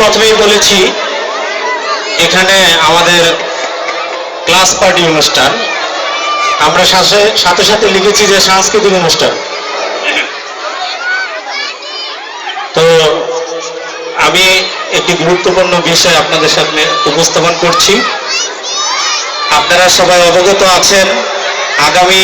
প্রথমেই বলেছি এখানে আমাদের ক্লাস পার্টি অনুষ্ঠান, আমরা সাথে সাথে লিখেছি যে সাংস্কৃতিক অনুষ্ঠান। তো আমি একটি গুরুত্বপূর্ণ বিষয় আপনাদের সামনে উপস্থাপন করছি। আপনারা সবাই অবগত আছেন আগামী